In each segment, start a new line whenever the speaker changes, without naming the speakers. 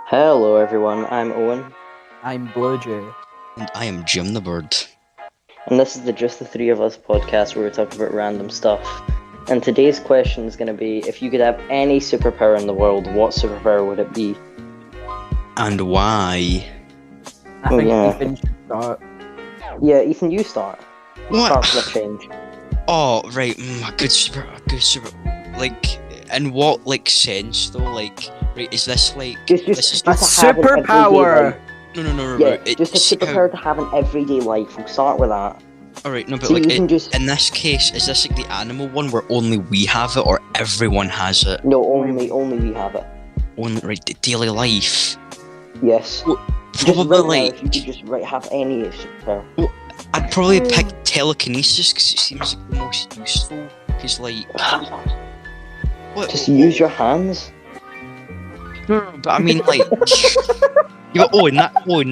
Hello everyone, I'm Owen,
I'm Blowjay.
And I am Jim the Bird.
and this is the Just the Three of Us podcast where we talk about random stuff. And today's question is going to be, if you could have any superpower in the world, what superpower would it be?
And why?
I think
yeah.
Ethan should start.
Yeah, Ethan, you start.
What?
Start for the change.
Oh, right, a good super, like, in what, like, sense, though? Like, right, is this, like,
Just
this is
A
to have an everyday
superpower!
life.
no,
Yeah,
right,
just a superpower to have an everyday life. We'll start with that.
Alright, no, but,
So
like,
you can just...
in this case, is this, like, the animal one where only we have it, or everyone has it?
No, only we have it.
Only, right, the daily life?
Yes.
Well,
Just
probably,
right now,
like,
if you could just have any superpower.
I'd probably pick telekinesis, because it seems like the most useful, because, like... What,
Just use your hands.
No, but I mean, like, yeah, but Owen,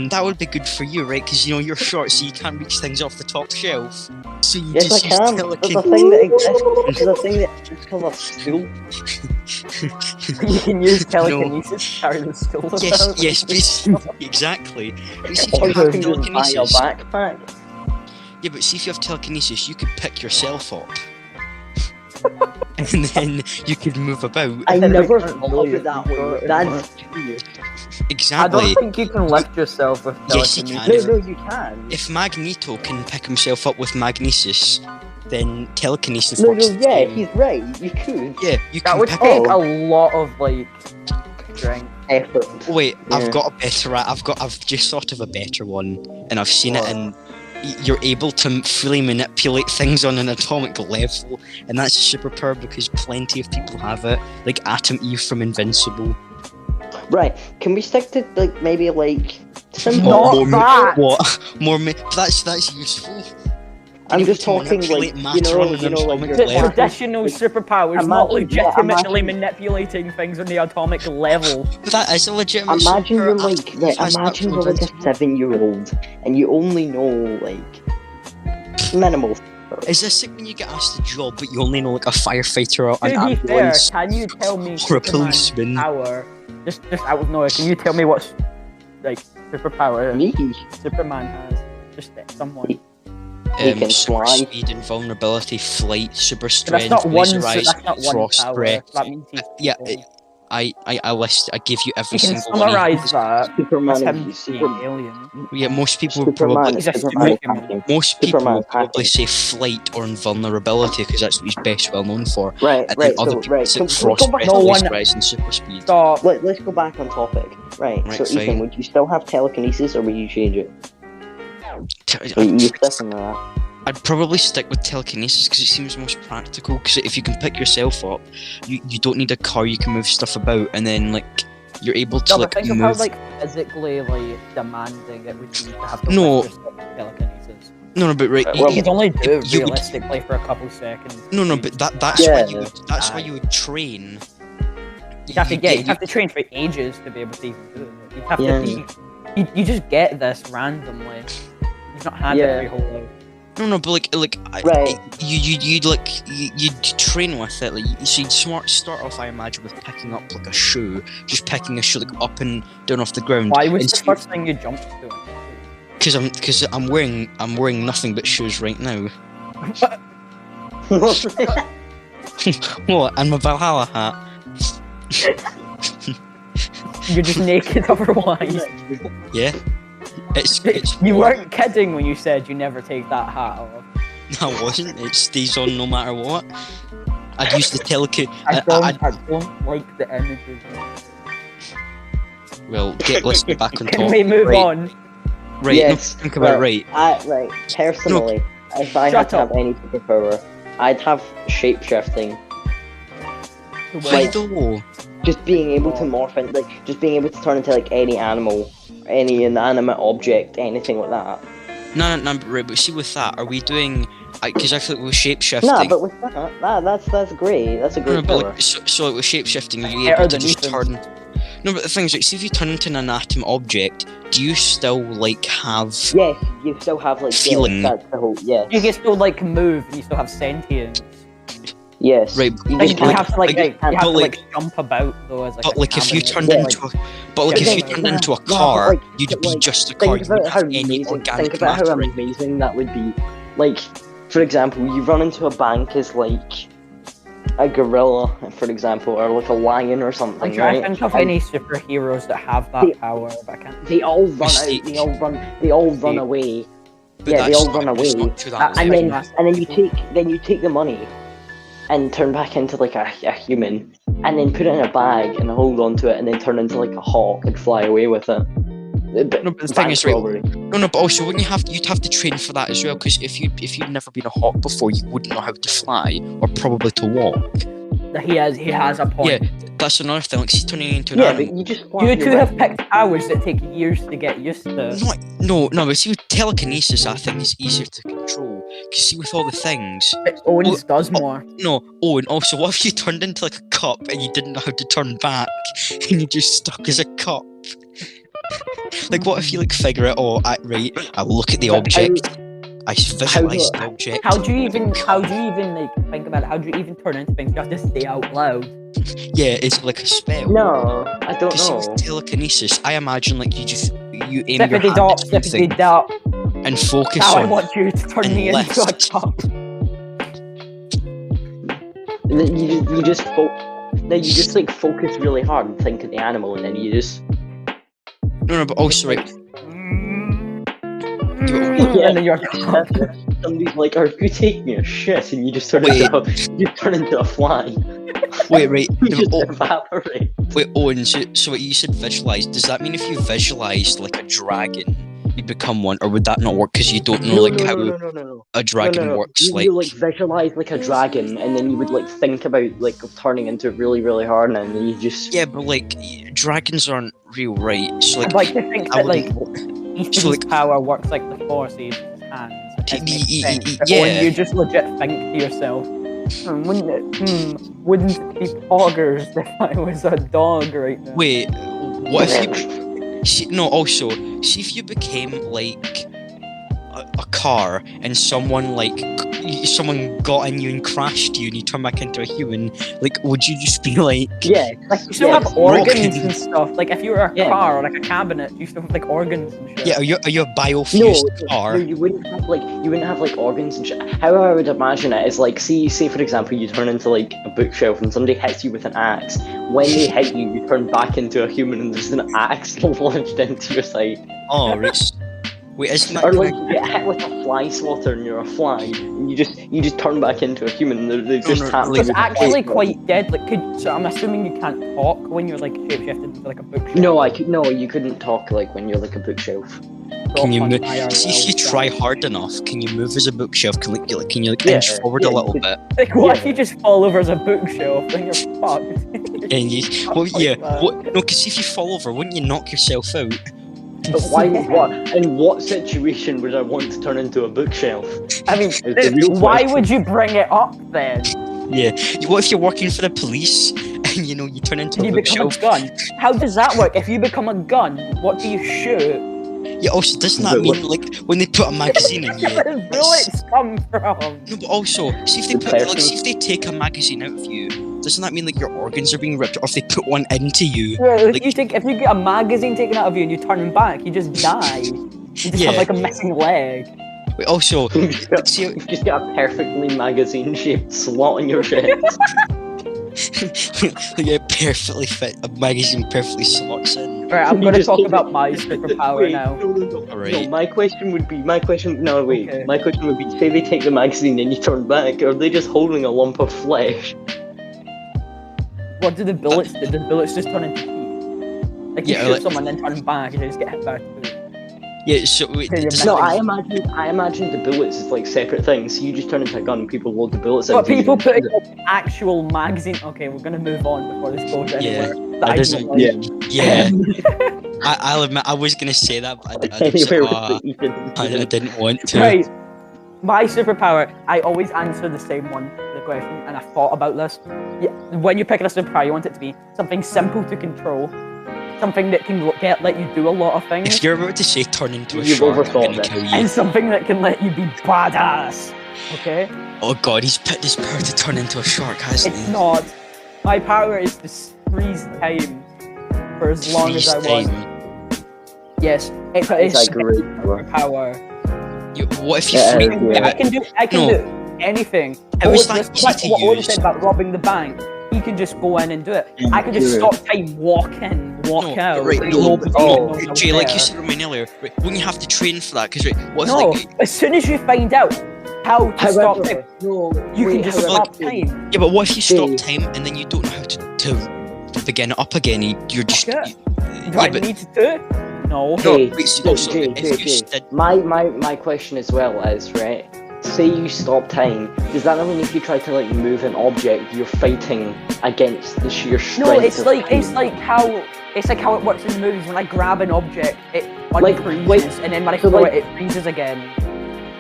that would be good for you, right? Because you're short, so you can't reach things off the top shelf. So you
Yes,
just
I
use
can. There's a thing that exists. There's a thing that exists called a stool.
You can use telekinesis to carry the stool about.
yes, basically, exactly. But see, if
Or
you
you
have
can just buy a
telekinesis,
backpack.
yeah, but see if you have telekinesis, you could pick yourself up, and then you could move about.
I
then
never
we can't
thought of
believe
it that
you
way.
got it.
That's genius.
I
Exactly.
don't think you can lift yourself with
Yes, you
telekinesis.
can.
No, you can.
If Magneto can pick himself up with magnesis, then telekinesis
No,
works.
no,
the
yeah,
same.
he's right. You could.
Yeah, you
That
can
would
pick
take
Oh.
a lot of, like, strength.
Effort.
Oh, wait,
Yeah.
I've got a better. I've just thought of a better one, and I've seen
What?
it in. You're able to fully manipulate things on an atomic level, and that's a superpower because plenty of people have it, like Atom Eve from Invincible.
Right. Can we stick to maybe simple?
Not that!
What? That's useful.
I'm
Able
just
to
talking
manipulate matter on an atomic
The
level.
traditional superpowers, not
Imagine- yeah,
legitimately
imagine-
manipulating things on the atomic level.
But that is a legitimate.
Imagine you're
superpower.
like, right,
Has that
imagine
from
you're like a
Invincible.
7-year-old and you only know minimal.
Is this like when you get asked a job, but you only know like a firefighter or an
To be fair,
ambulance
can you tell me
or a
Superman's
policeman?
power? Just out of nowhere, can you tell me what superpower
Me?
Superman has? Just someone.
He can
Super
fly.
speed, invulnerability, flight, super
But
strength,
that's not one.
laser eyes,
That's not one
frost
power.
breath.
That means he's.
Yeah,
evil.
I give you every
You can
single one.
summarize that.
Superman
As him
is
being
Superman.
alien.
Yeah, most people would
Superman.
probably
He's a
Superman
superhuman.
hacking.
most people
Superman
would probably
hacking.
say flight or invulnerability because that's what he's best well known for.
Right,
And
right.
then other
So,
people
right.
say
Can we
frost
go back
breath,
No
on
laser
one-
eyes, and super speed.
Stop.
Let's go back on topic. Right.
Right,
So,
fine.
Ethan, would you still have telekinesis, or would you change it? Are you sticking to that?
I'd probably stick with telekinesis because it seems most practical. Because if you can pick yourself up, you don't need a car. You can move stuff about, and then you're able to
No, but think of
move.
how physically demanding it would be to have to
No.
lift yourself with telekinesis.
No, but right.
Well,
You can only do it
you would-
realistically for a couple seconds.
No, but that's
Yeah.
why you would train.
You have to train for ages to be able to even do it. You have
Yeah.
to. You just get this randomly. You've not had
Yeah.
it your whole life.
No, but
Right.
you'd train with it. So you'd start off, I imagine, with picking up a shoe, just picking a shoe up and down off the ground.
Why was the first thing you jumped to?
Because I'm wearing nothing but shoes right now. What? And my Valhalla hat.
You're just naked otherwise.
Yeah. It's
You weren't kidding when you said you never take that hat off.
I wasn't. It stays on no matter what. I'd use the
I don't like the images.
Well, let's get back on
Can
top.
we move
right,
on?
Right,
Yes,
no, think about it, right.
Right. Personally, if I had
Shut
to have
up.
any superpower, I'd have shape-shifting.
Why
Like-
though?
Just being able to morph and just being able to turn into any animal, any inanimate object, anything like that.
No, right, but see with that, are we doing... Because I feel like with shape-shifting...
Nah, but with that's great. That's a
No,
great
but
power.
so with shape-shifting, you're
Better
able to
than
just
Ethan's.
turn... No, but the thing is, see if you turn into an inanimate object, do you still, have...
Yes, you still have
Feeling.
Yeah, that's the whole. Yeah.
You can still move and you still have sentience.
Yes.
Right,
You
Like,
just
you
like-
have to like,
like-
you have
but
to
like-
jump about though as like.
but
a
like if you
cabin.
turned
Yeah,
into if you turned into a car,
like,
you'd be
like,
just a car.
think
You wouldn't
about how
have any
amazing.
organic
Think about how
matter in you.
amazing that would be. Like, for example, you run into a bank as like a gorilla, for example, or like a lion or something,
I'm trying
right?
to think of
And
any superheroes that have that
They-
power, but I can't.
they all run out.
Mystique.
They all run. They all run away.
But
Yeah, they
that's
all run
not- it's
away.
not to that
And
level.
And then you take the money and turn back into like a human, and then put it in a bag and hold on to it, and then turn into like a hawk and fly away with it.
No, but the thing
Bank
is, right,
robbery.
no, but also wouldn't you'd have to train for that as well, because if you'd never been a hawk before, you wouldn't know how to fly or probably to walk.
He has a point.
Yeah, that's another thing. Like, he's turning into an
Yeah,
animal.
but you just
You two have picked powers that take years to get used to.
No, but see, with telekinesis, I think is easier to control. Because see, with all the things,
Owens does more.
no. Oh, and also, what if you turned into like a cup and you didn't know how to turn back, and you just stuck as a cup? Like, what if you like figure it? Oh, right. I look at the
But
object. I visualize the object.
How do you even like think about it? How do you even turn into things? You have to say out loud.
Yeah, it's like a spell.
No, I don't
Because
know.
with telekinesis, I imagine like you aim your
Sippity
hand
dop,
at something
sippity dop.
and focus
Now I
on.
want you to turn
and
me into a
lift.
cup.
You just like focus really hard and think of the animal, and then you just
No, but also right.
And then you're a cup.
somebody's like, "Are you taking a shit?" and you just turn into a fly.
Wait, right.
You
no,
just
oh,
evaporate.
wait, Owen. So what you said visualize? Does that mean if you visualized like a dragon, you become one, or would that not work because you don't know how
No.
a dragon works?
You like visualize like a dragon, and then you would like think about like turning into it really, really hard, and then you just
Yeah, but like dragons aren't real, right? So
I'd
like,
like to think
I
that like
wouldn't-
Ethan's
so, like-
power works like the Force uses his hands. It makes sense. But
yeah.
when you just legit think to yourself, wouldn't it be poggers if I was a dog right now?
wait, what if you? See, no, also, see if you became like a car and someone got in you and crashed you and you turn back into a human, like would you just be like
yeah,
Like you still
yeah,
have organs
rocking.
and stuff. Like if you were a
Yeah.
car or like a cabinet, you still have like organs and shit.
yeah, are you a biofused
No,
car?
you wouldn't have like organs and shit. How I would imagine it is like, say for example, you turn into like a bookshelf and somebody hits you with an axe. When they hit you, you turn back into a human and there's an axe lodged into your side.
Oh, right. Wait, isn't that
Or like
kinda-
you get hit with a fly swatter and you're a fly, and you just turn back into a human. And they just
no,
tap
like-
you
It's
with a
actually
fly
quite dead. Like, so I'm assuming you can't talk when you're like shapeshifted into like a bookshelf.
No, you couldn't talk like when you're like a bookshelf.
Can you
Talk on
move?
IRL
See if you
stuff.
try hard enough. Can you move as a bookshelf? Can you
Yeah,
inch forward
yeah,
a little
you
bit?
Like, what
Yeah.
if you just fall over as a bookshelf? Then you're fucked.
And you, well,
Like
yeah.
that.
What? No, because if you fall over, wouldn't you knock yourself out?
But why? In what situation would I want to turn into a bookshelf?
I mean,
the real
why
question.
would you bring it up then?
Yeah. What if you're working for the police and you turn into
And
a
you become a
bookshelf?
gun. How does that work? If you become a gun, what do you shoot?
Yeah. Also, doesn't that
But
mean like when they put a magazine in you?
Where do bullets come from?
No, but also, see if they see if they take a magazine out of you. Doesn't that mean like your organs are being ripped, or if they put one into you?
Yeah,
Like-
if you get a magazine taken out of you and you turn back, you just die. You just
Yeah.
have like a missing leg.
Wait, also,
You just got,
see,
you've just got a perfectly magazine-shaped slot in your chest.
like a perfectly fit, a magazine perfectly slots in.
Right, I'm
You
gonna
just
talk
take
about
it-
my superpower
Wait,
now.
No.
Alright.
No, my question would be,
Okay.
my question would be, say they take the magazine and you turn back, are they just holding a lump of flesh?
What do the bullets do? The bullets just turn into teeth. Like you
Yeah,
shoot
like-
someone, then turn back, and they just get hit back.
Yeah, so wait,
Okay, you're
does
No,
that-
I imagine the bullets as like separate things. So you just turn into a gun, people load the bullets
But
into you.
people put an actual magazine. Okay, we're gonna move on before this goes anywhere.
that doesn't-
don't like.
yeah. I'll admit, I was gonna say that, but I just,
Anywhere with the Ethan.
I didn't want to.
Right. My superpower, I always answer the same one to the question, and I thought about this. Yeah, when you're picking a superpower, you want it to be something simple to control, something that can let you do a lot of things,
If you're about to say turn into a
You've
shark, I'm
overthought
gonna
this.
kill you.
and something that can let you be badass. Okay?
Oh god, he's picked his power to turn into a shark, hasn't
It's
he?
not. My power is to freeze time for as long as I want. Yes, it's
It's a great
power.
What if you
Yeah,
freeze?
yeah.
I can do anything.
It was
Owen-
like easy
like
to
what Owen
use.
said about robbing the bank. He can just go in and do it.
Yeah,
I can just
true.
stop time, walk in, walk out.
right,
and
no,
nobody
oh,
knows I'm
Jay, like
there.
you said to me earlier, right, wouldn't you have to train for that? Because what if
No,
like
as soon as you find out how to stop time,
no,
you can just
however-
stop time.
yeah, but what if you stop
Jay.
time and then you don't know how to begin it up again? You're just
Fuck
you-
Do I
yeah, but-
need to? No.
Jay,
wait, so-
Jay,
so
Jay,
if
Jay,
you
Jay.
stood-
My question as well is, right, say you stop time, does that mean if you try to like move an object, you're fighting against the sheer strength
No, it's
of
like
time?
it's like how it works in the movies. When I grab an object, it
Like,
unfreezes,
wait,
and then when I
so,
throw
like-
it freezes again.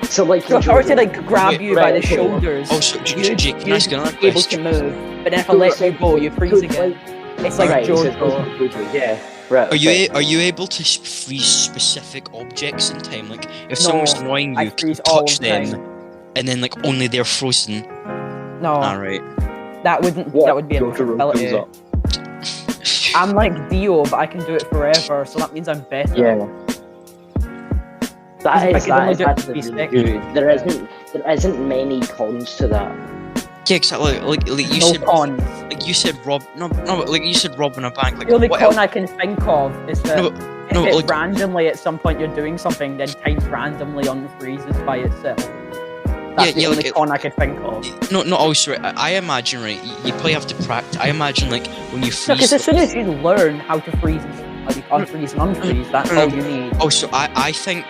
So like
So if I were to like grab
Wait,
you by
right,
the
okay.
shoulders,
Oh, so Jay, can I ask you another
you'd be able to
question?
move. But then if I
So
let
it's
you
like-
go, you freeze
so it's
again. It's like
right, so it's
JoJo.
like- yeah, right.
Are
okay.
you able to freeze specific objects in time? Like if
No,
someone's annoying
I
you,
freeze all
touch
of the
them,
time.
and then like only they're frozen.
No,
Alright.
that wouldn't.
What?
That would be a
Jotaro
possibility.
comes up.
I'm like Dio, but I can do it forever, so that means I'm better.
Yeah.
Because if I could only do it
That's
for 3
really
seconds,
good. There isn't many cons to that.
Yeah, exactly. Like you
no
said,
cons.
like you said, but like you said, robbing a bank. Like
The only
what
con
else?
I can think of is that
No,
if
no,
it
like-
randomly at some point you're doing something, then time randomly unfreezes by itself. That's the
yeah,
only
like,
con I could think of.
No, also, I imagine, right, you probably have to practice. I imagine, like, when you freeze...
Because as soon as you learn how to freeze and like unfreeze and unfreeze, that's all you need.
Also, I think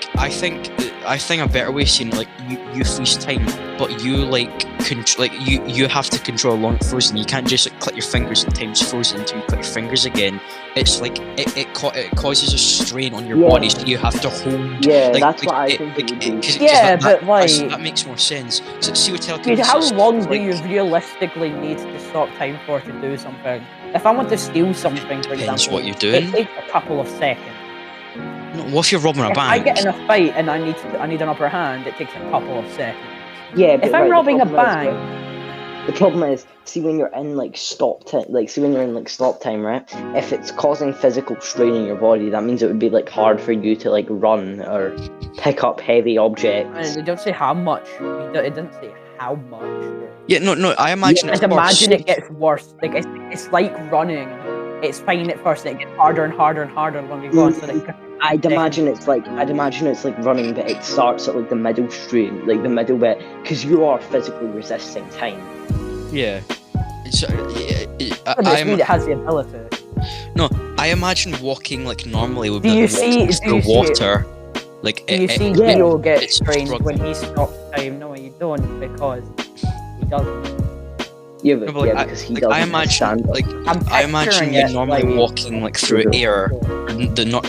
a better way of saying, like, you freeze time, but you, like, you have to control long frozen. You can't just, like, click your fingers and time's frozen until you click your fingers again. It's, like, it causes a strain on your
Yeah.
body, so you have to hold...
Yeah,
like,
that's
like,
what I
it-
think
like,
it would be.
'cause
Yeah,
that,
but, like-
that makes more sense. So, see what
Dude,
telekinesis
how
is,
long do
like-
you realistically need to stop time for to do something? If I want to steal something, for
Depends
example,
what you're
it
doing.
takes a couple of seconds.
No, what if you're robbing a
If I
bank?
get in a fight and I need an upper hand, it takes a couple of seconds.
Yeah, but
If I'm
right, the
robbing a
problem is,
bank,
the problem is, see when you're in like stop time, stop time, right? If it's causing physical strain in your body, that means it would be like hard for you to like run or pick up heavy objects.
they don't say how much. It didn't say how much.
Yeah, no, I imagine
I'd
it's worse.
imagine it gets worse. Like it's like running. It's fine at first. It gets harder and harder and harder the longer you go on. So like,
I'd imagine it's like running, but it starts at like the middle strain, like the middle bit, because you are physically resisting time.
Yeah. So,
I just mean it has the ability.
I imagine walking like normally would
Do
be
you
like
see-
walking
do
through
you see-
water. Like
Do you see
yeah,
Dio get
it's
strained
struggling.
when he stops time? No, you don't, because he doesn't.
Yeah,
No,
but,
but, like,
yeah, because he
like,
doesn't
I imagine
stand up.
like
I'm
I imagine
picturing
you
it
normally
like-
walking like through air. I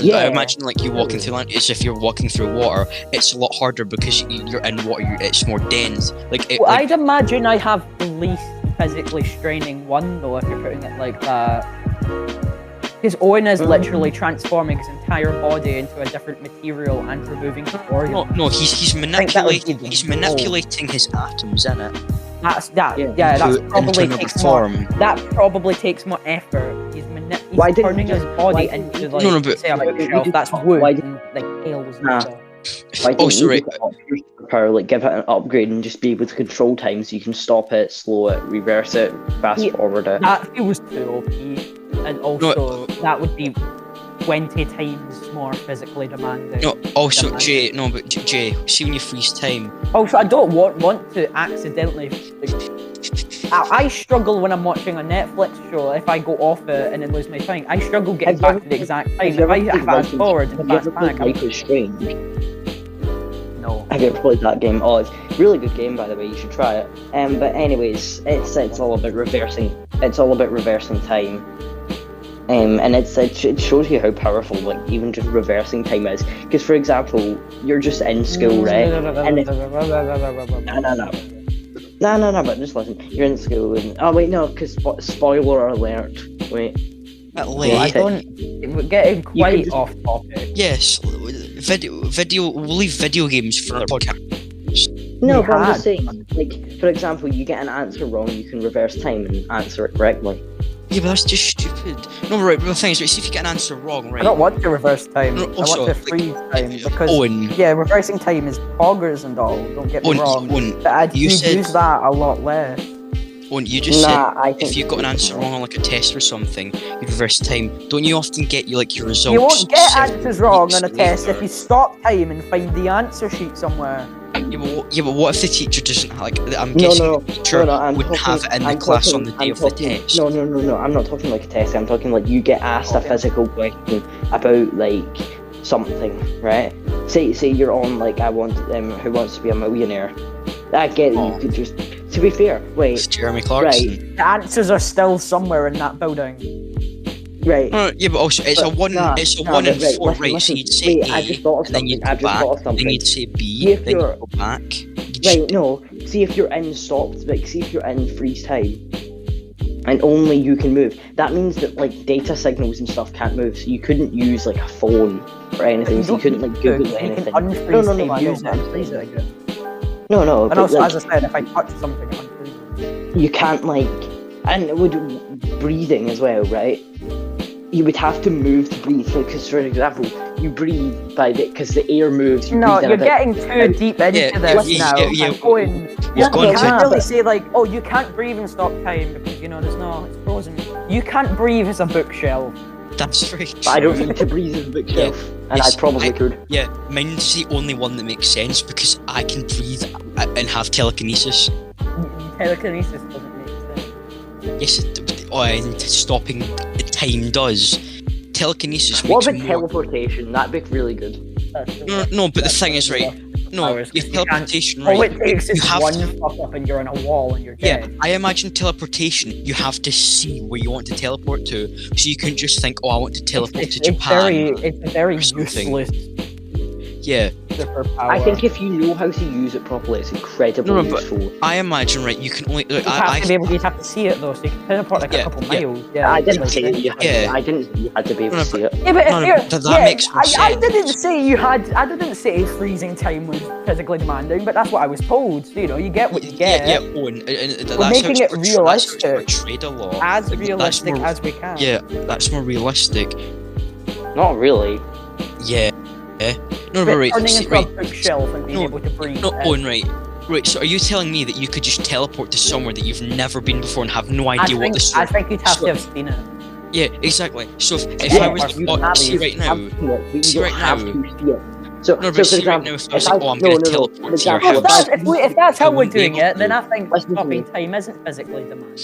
Yeah.
imagine like you walking through land as if you're walking through water. It's a lot harder because you're in water. It's more dense. Like it.
Well,
Like,
I'd imagine I have the least physically straining one, though, if you're putting it like that. Because Owen is literally transforming his entire body into a different material and removing his organs.
no, he's
think that would be
manipulating.
the
He's
goal.
manipulating his atoms in it.
That's that.
Yeah.
Yeah, that
into
probably
another
takes more.
form.
That probably takes more effort. He's
Why didn't
turning
he
his
just-
body
why didn't
into
he
like
No, but-
say a
why didn't he
bookshelf.
just-
That's
why
wood
didn't-
and like nails and
Nah.
stuff.
Why don't
sorry.
you give it up your superpower, like give it an upgrade and just be able to control time so you can stop it, slow it, reverse it, fast
Yeah,
forward it.
That feels too OP, and also that would be 20 times more physically demanding.
No, also
Demanding.
Jay. No, but Jay. See when you freeze time.
Also, I don't want to accidentally. I struggle when I'm watching a Netflix show if I go off it and then lose my time. I struggle getting
Have you
back
ever
to the exact time.
have
If
you ever
I
played
fast
Life is-
forward and
Have you
fast
ever played
back,
Life is Strange?
no.
Have you ever played that game? Oh, it's a really good game, by the way. You should try it. But anyways, it's all about reversing. It's all about reversing time. And it shows you how powerful like even just reversing time is. Because for example, you're just in school, right? And No, but just listen. You're in school and oh wait, no, because spoiler alert. Wait.
At
Well, I
late.
don't. We're getting quite
just-
off topic.
Yes, video. We'll leave video games for another podcast.
No,
We
but I'm
had.
just saying, like, for example, you get an answer wrong, you can reverse time and answer it correctly.
Yeah, but that's just stupid. No, right, but the thing is, right, see if you get an answer wrong, right?
I don't want to reverse time.
No,
I
also,
want to
like,
freeze time because
Owen,
yeah, reversing time is poggers and all. Don't get me
Owen,
wrong.
Owen,
But I'd
you said-
use that a lot less.
Owen, you just
Nah,
said
I think
if you got an answer wrong on like a test or something, you reverse time. Don't you often get your results?
You won't get
several
answers wrong
weeks
on a test
later?
if you stop time and find the answer sheet somewhere.
Yeah, but what if the teacher doesn't have, like? I'm
No,
guessing
no,
the teacher
I'm
wouldn't
talking,
have it in the
I'm
class
talking,
on the day
I'm
of the
talking,
test.
No, I'm not talking like a test. I'm talking like you get asked a
Okay.
physical question about like something, right? Say you're on like Who Wants to Be a Millionaire. I get it.
Oh.
You could just. To be fair, wait,
It's Jeremy Clarkson.
right,
The answers are still somewhere in that building.
right.
Yeah, but also it's
But
a one.
nah,
It's a
nah,
1 in
but right,
4,
listen,
right? So
listen.
you'd say
Wait,
A,
I just thought of
and then you'd
something. I
go
just
back,
thought of
then
something.
you'd say B,
See if
then
you're-
you'd go back.
Right, no. See if you're in stopped, like see if you're in freeze time. And only you can move. That means that like data signals and stuff can't move, so you couldn't use like a phone or anything, so you couldn't like Google
You
anything.
can unfreeze
No,
time,
I
use
know,
it and freeze it again.
No,
And
but
also,
like,
as I said, if I touch something, it unfreezes.
you can't like, and it would breathing as well, right? You would have to move to breathe. Because for example, you breathe by because the air moves. You
No,
breathe in
you're
a bit.
getting too deep into
Yeah,
this
yeah,
now.
yeah,
I'm going.
We've
You
gone
can't
to-
really say like, oh, you can't breathe and stop time because it's frozen. You can't breathe as a bookshelf.
That's very true.
But I don't need to breathe in the bookshelf, and
Yes,
I probably
I-
could.
Yeah, mine's the only one that makes sense because I can breathe and have telekinesis.
Telekinesis doesn't make sense.
Yes, and stopping time does. Telekinesis
What
makes
about
more.
teleportation? That'd be really good.
No, but the thing is, right? No,
Powers,
your
'cause you can't-
teleportation,
All
right?
it takes
you
is
have
one
to-
fuck up and you're on a wall and you're
Yeah,
dead.
I imagine teleportation. You have to see where you want to teleport to, so you can just think, "Oh, I want to teleport to Japan."
It's a very
or something.
useless
Yeah,
superpower.
I think if you know how to use it properly, it's incredibly
No, but-
useful.
I imagine, right? You can only. Like,
you have to be able to, you have to see it though, so you can teleport like
Yeah,
a couple
yeah.
miles. Yeah,
I didn't
like-
say you had.
Yeah.
I didn't say you had to be able
No,
to see it.
Yeah, but if
No, no,
you're,
but that makes more
I
sense.
didn't say you had. I didn't say freezing time was physically demanding, but that's what I was told. So, you get what you get.
Yeah, oh, and that's
We're
how
making
it's
it
portrayed-
realistic.
That's how it's portrayed a lot.
As
Like, that's
realistic
more-
as we can.
Yeah, that's more realistic.
Not really.
Yeah. No,
But
but right,
turning
see,
into
right.
a bookshelf and being
No,
able to breathe.
No,
and-
Owen, right. Right, so are you telling me that you could just teleport to somewhere that you've never been before and have no
I
idea what
think,
the story?
I think you'd have
so-
to have seen it.
Yeah, exactly. So if
Yeah,
I was
you
oh,
have
see
to
right
have
now,
to see it, but you
see
don't
right
have
now-
to see it. So,
no,
so
but
for
see right
example,
now, if I was like, oh, I'm
no,
gonna
no,
teleport
for
to your
example,
Well,
house.
if that's how
I
we're
wouldn't be
doing
able
it,
to.
then I think
Listen to
stopping
me.
time isn't physically demanding.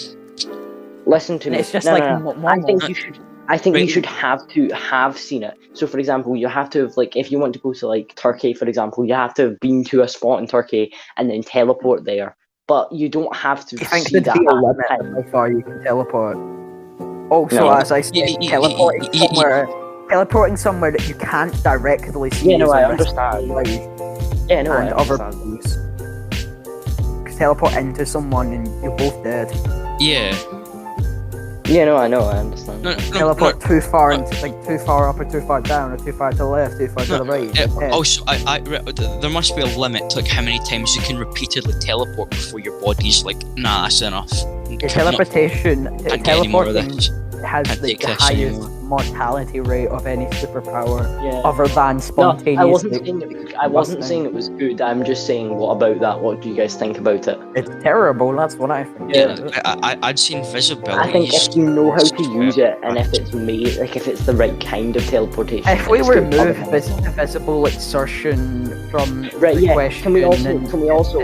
Listen to
And
me.
it's just
No,
like
no, no.
normal.
I think you should. I think you
Right.
should have to have seen it. So, for example, you have to have like if you want to go to like Turkey, for example, you have to have been to a spot in Turkey and then teleport there. But you don't have to
I think
see
there'd
that.
be a
at the
limit
time.
to how far you can teleport. Also,
No.
as I said, teleporting
Yeah.
somewhere that you can't directly see.
Yeah, no,
is a
I
risk
understand.
to life
Yeah, no, I
and other
understand.
things. Because teleport into someone and you're both dead.
Yeah.
Yeah, no, I know, I understand.
No,
Teleport too far into, too far up or too far down or too far to the left, too far to the right.
Yeah,
you're dead.
also, there must be a limit to like how many times you can repeatedly teleport before your body's like, nah, that's enough.
Your teleportation,
Can't get any more of
teleporting
this.
has
Can't
the
take this
highest
anymore.
mortality rate of any superpower
Yeah.
other than
No,
spontaneous.
I wasn't saying it. I wasn't
Mustang.
saying it was good. I'm just saying, what about that? What do you guys think about it?
It's terrible, that's what I think.
Yeah, I'd say invisibility.
I think if you know how to use it, and if it's made, like if it's the right kind of teleportation.
If we
it's good.
remove visible exertion from
Right,
the
yeah.
question,
Can we also
and
can we also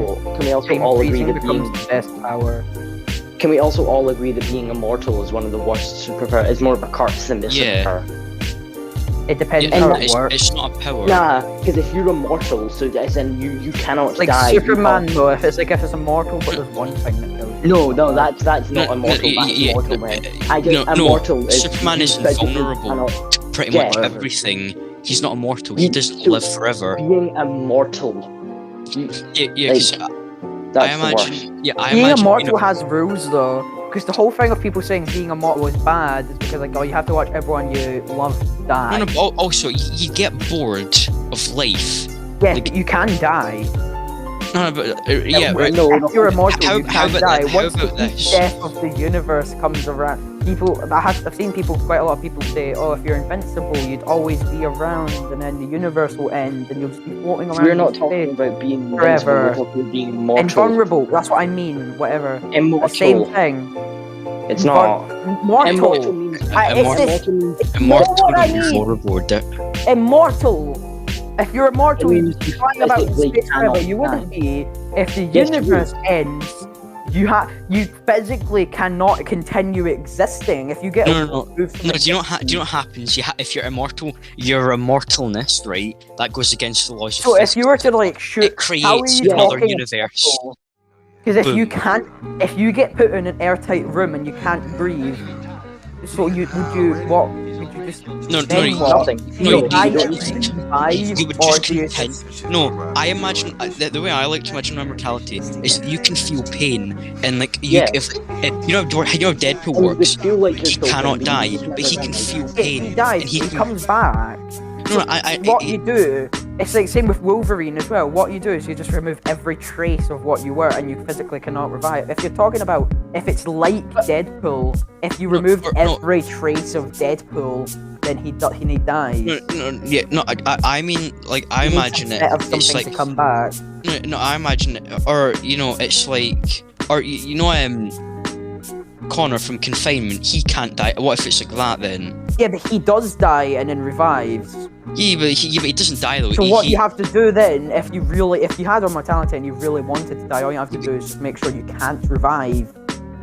time
all agree
freezing
that
becomes
being
the best power.
can we also all agree that being immortal is one of the worst superpower? It's more of a curse than a
Yeah.
superpower.
It depends
Yeah,
how
and
it works.
it's not a power.
Nah, because if you're immortal, so as in you cannot
Like
die. you
Superman
can't-
though, if it's immortal, but there's one thing that kills you.
No, that's not
No,
immortal.
no,
That's
yeah,
immortal,
no,
man. I just
no,
immortal. Is
Superman is
you physically
invulnerable
cannot-
to pretty
Yeah.
much everything. He's not immortal. He
You-
doesn't
so
live forever.
Being immortal. You,
Yeah, 'cause
like,
I
that's the worst.
imagine. Yeah, I
Being
imagine.
immortal has rules though, because the whole thing of people saying being immortal is bad is because like, oh, you have to watch everyone you love die.
No, but also you get bored of life.
Yeah,
like-
but you can die.
No, but yeah,
Well,
right.
no,
If you're immortal,
How-
you
how
can't
about
die.
that? How
Once the
about this?
death of the universe comes around, I've seen people, quite a lot of people say, oh, if you're invincible, you'd always be around, and then the universe will end, and you'll just be floating around.
We're not
in
talking
space
about being
forever.
invincible, we're talking about being immortal.
Invulnerable. That's what I mean. Whatever.
Immortal.
The same thing.
It's not.
Immortal.
Immortal means.
Immortal
means.
Immortal
what I
would be
mean.
horrible.
Immortal. If you're immortal,
It
you'd
means
be
you
flying about in
physically
space forever.
cannot
You wouldn't be. If the
Yes, you
universe ends, you physically cannot continue existing. If you get
No.
removed from
No, do you know what happens? If you're immortal, your immortalness, right? That goes against the laws of
So
physics.
if you were to like shoot,
It creates another universe.
Because if you
Boom.
can't, if you get put in an airtight room and you can't breathe, so would you just
No,
then
no,
what?
nothing.
No,
You
you
die
don't-
and survive,
You would
or
just
do you
content. No, I imagine the way I like to imagine immortality is that you can feel pain, and like you,
Yeah.
if you know how Deadpool
And
works.
you feel like
He
you're
cannot
broken,
die,
you
but he can feel
If
pain,
he dies,
and
he
can.
comes back.
No,
What you do, it's like same with Wolverine as well. What you do is you just remove every trace of what you were, and you physically cannot revive. If you're talking about, if it's like Deadpool, if you removed every trace of Deadpool, then he dies.
I mean, like I
You need
imagine
some
it.
bit of
It's
something
like
to come back.
no, I imagine it, or it's like, or Connor from confinement. He can't die. What if it's like that then?
Yeah, but he does die and then revives.
Yeah, but he doesn't die though.
So what you have to do then, if you had immortality and you really wanted to die, all you have to do is just make sure you can't revive.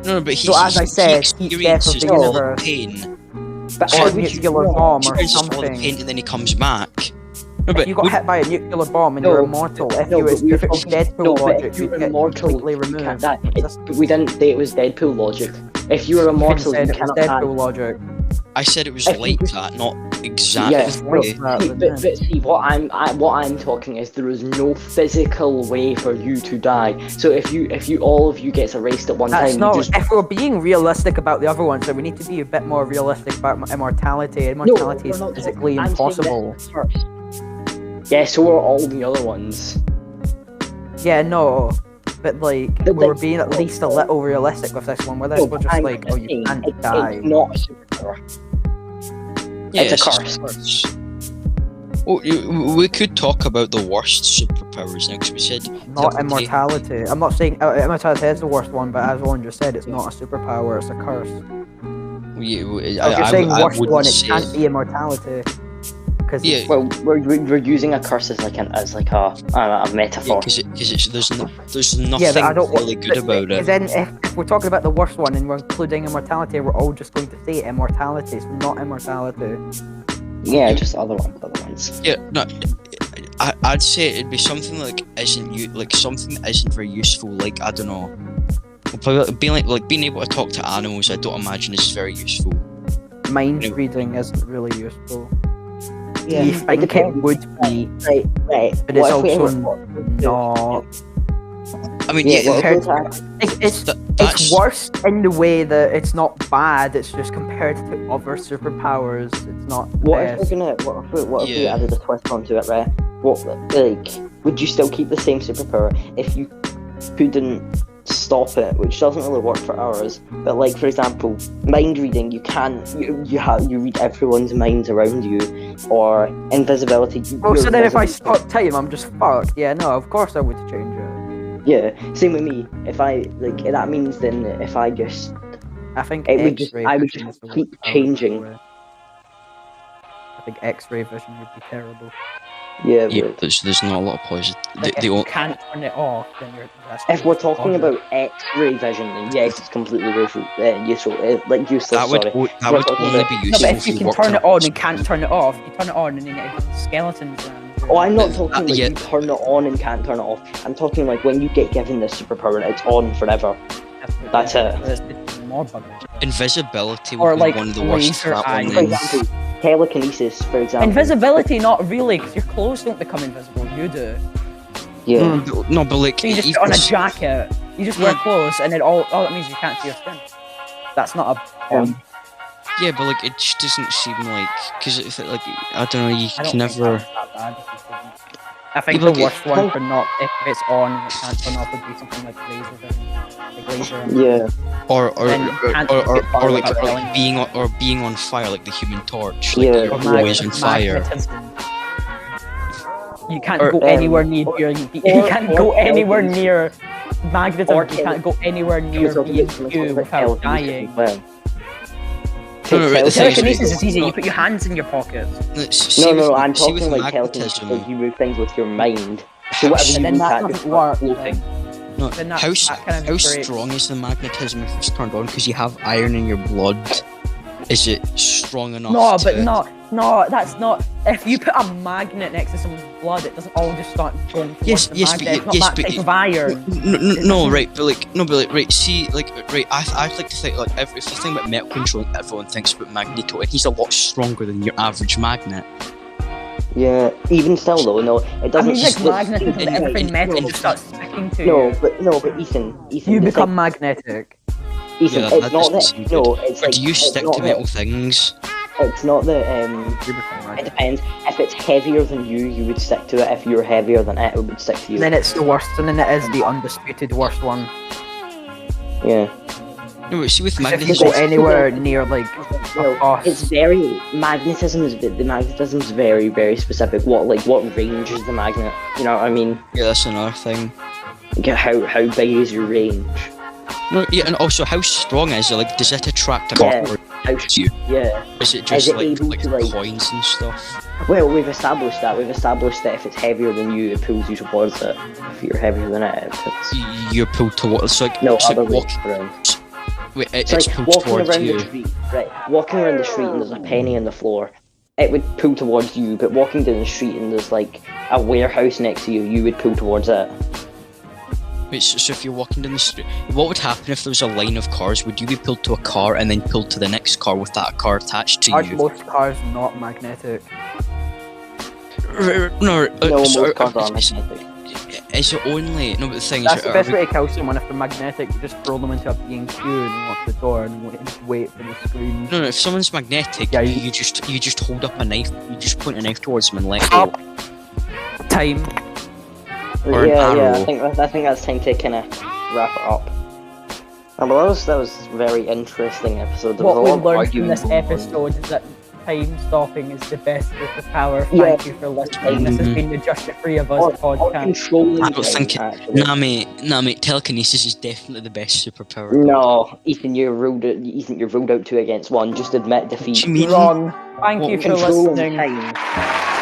No, but
So as I said, he's death of
experiences
the
all the
universe.
pain.
But
Or
how
a
would you
nuclear
know?
bomb
He
or
experiences all the
something.
pain and then he comes back. No,
If you got hit by a nuclear bomb and you're immortal, if it was Deadpool
No, but
logic,
if you're
you'd get
immortal,
completely
you can't
removed.
die. We didn't say it was Deadpool logic. If you were immortal, you
It was
cannot die.
Deadpool logic.
I said it was
If you
like
just-
that, not exactly.
Yeah,
It's
no,
like
see,
that,
but see, what I'm talking is there is no physical way for you to die. So if you all of you gets erased at one
That's
time,
not.
you just
If we're being realistic about the other ones, then we need to be a bit more realistic about immortality. Immortality is physically
I'm saying
impossible.
this first. Yeah, so are all the other ones.
Yeah, no. But like,
But
we're
then-
being at least a little realistic with this one. Where this,
No,
we're just
I'm
like, oh, you
saying
can't die.
It's not a superpower.
Yeah,
It's a
just
curse.
Oh, we could talk about the worst superpowers next. We said
Not
teleportation.
immortality. I'm not saying immortality is the worst one, but as Owen just said, it's not a superpower, it's a curse.
If
If you're saying worst
wouldn't
one, it
say
can't be immortality. Because
Yeah,
Well, we're using a curse as like a metaphor.
because there's nothing
yeah, but I don't
really good about
Because
it.
then, if we're talking about the worst one and we're including immortality, we're all just going to say immortality, so not immortality.
Yeah, just other ones.
Yeah, no, I'd say it'd be something like something that isn't very useful. Like I don't know, probably being able to talk to animals. I don't imagine is very useful.
Mind
No.
reading isn't really useful.
Yeah,
You think it would be,
Right.
but it's also not.
I mean,
Yeah,
yeah,
well,
Compared, it's
that's
worse in the way that it's not bad. It's just compared to other superpowers, it's not the
What if
best.
what if we
Yeah.
added a twist onto it, right? What would you still keep the same superpower if you couldn't stop it, which doesn't really work for ours. But like for example, mind reading, you read everyone's minds around you, or invisibility.
Oh, so
you're
then if I
invisible.
stop time, I'm just fucked. Yeah, no, of course I would change it.
Yeah, same with me. If I that means then if I just
I think
It would just-
X-ray
I would
vision
just
is the
keep
worst power
changing.
in the way. I think X-ray vision would be terrible.
yeah.
yeah.
but
There's not a lot of positive.
Like, if
The
you can't turn it off, then that's
if we're talking
awful.
about X-ray vision, then yes, it's completely useful. Like useless.
that would
sorry.
that
We're
would
talking
only
about-
be
No,
useful
but if you can
worked
turn
in
it
a
on and can't turn it off, you turn it on and then you get skeletons around.
Oh, I'm not talking like
yeah.
you turn it on and can't turn it off. I'm talking like when you get given this superpower, it's on forever. That's it.
It's more buggy.
invisibility
Or,
would be
like,
one of the worst
laser
for that one.
eyes.
For
Then.
example, telekinesis. For example.
Invisibility, not really, because your clothes don't become invisible. You do.
Yeah.
No, but like
So you just
even
put on a
s-
jacket. You just wear clothes, and then all that means you can't see your skin. That's not a
yeah, but like it just doesn't seem like because like I don't know, you
I don't
can
think
never.
that's that bad if you couldn't. I think
People
the
get-
worst one for not if it's on and it can't turn off would be something like laser vision, like laser.
Yeah.
or
Then you can't get power
like
without telling you.
being on fire like the Human Torch. Like
Yeah.
you're
Or
always on fire.
magnetism. You can't
Or-
go anywhere near you can't go anywher
telekinesis.
near magnetism.
Or
You can't go anywhere
Can we
near
talk
being
about- can we
you
talk about
without
telekinesis
dying.
as well?
No, no, right, the thing is-
Telekinesis is easy.
no.
You put your hands in your pockets.
No, I'm
see with
talking like telekinesis because you move things with your mind. So whatever you
And then
move
that
can't
doesn't
just
work.
start floating.
No,
Then that-
how
that kind of
how
creates-
strong is the magnetism if it's turned on? Because you have iron in your blood. Is it strong enough?
No,
to...
but no, that's not. If you put a magnet next to someone's blood, it doesn't all just start going towards
Yes,
the
yes,
magnet.
but
It's not
yes,
that
but
type of iron.
No, right, but right. See, like, right. I like to think like if you think about metal control, everyone thinks about Magneto, and he's a lot stronger than your average magnet.
Yeah, even still though, no, it
I
doesn't.
mean, like
split-
magnetism,
and-
everything metal
and-
just starts sticking to
No,
you.
but Ethan,
You
the
become
thing-
magnetic.
Ethan,
Yeah,
it's
that
not
doesn't
that.
seem
No,
good.
it's
Or
like.
do you
it's
stick
not
to
that-
metal things?
It's not that.
You become
It
magnetic.
depends. If it's heavier than you would stick to it. If you're heavier than it would stick to you.
Then it's the worst, and then it is the undisputed worst one.
Yeah.
No, but see with
If you
magnetism.
go anywhere near like
No,
a boss,
it's very magnetism is the magnetism is very specific. What range is the magnet? You know what I mean?
Yeah, that's another thing.
Like, how big is your range?
No, yeah, and also how strong is it? Like, does it attract a
Yeah.
car?
How
You?
yeah.
Is it just
it
like
able to, like-
coins and stuff?
Well, we've established that. We've established that if it's heavier than you, it pulls you towards it. If you're heavier than it,
You're pulled towards. It's like
no
it's
other
like
way
walk,
around.
wait,
It's
it's
like
pulled
walking
towards
around
you.
the street, right? Walking around the street and there's a penny on the floor. It would pull towards you, but walking down the street and there's like a warehouse next to you, you would pull towards it.
Wait, so if you're walking down the street, what would happen if there was a line of cars? Would you be pulled to a car and then pulled to the next car with that car attached to
aren't
you?
most cars not magnetic?
No,
No,
so,
most cars are
is,
magnetic.
is it only? No, but the thing
That's
is,
the best way to kill someone. If they're magnetic, you just throw them into a B&Q and lock the door and wait for the scream.
no, if someone's magnetic,
Yeah,
you just hold up a knife. You just point a knife towards them and let go.
Time.
Or an
Yeah,
arrow.
I think that's time to kind of wrap it up. Well, that was a very interesting episode. There was
What
a
we
lot of
learned from
arguing
this
going on.
episode is that time stopping is the best superpower.
Yeah.
Thank you for listening. This has been the Just the Three of Us
Or
podcast.
controlling
I don't
time,
think it-
actually.
Nah, mate. Telekinesis is definitely the best superpower.
No, Ethan, you're ruled out 2 against 1. Just admit defeat.
What do you mean?
Wrong. Thank
What
you for
Controlling
listening.
time.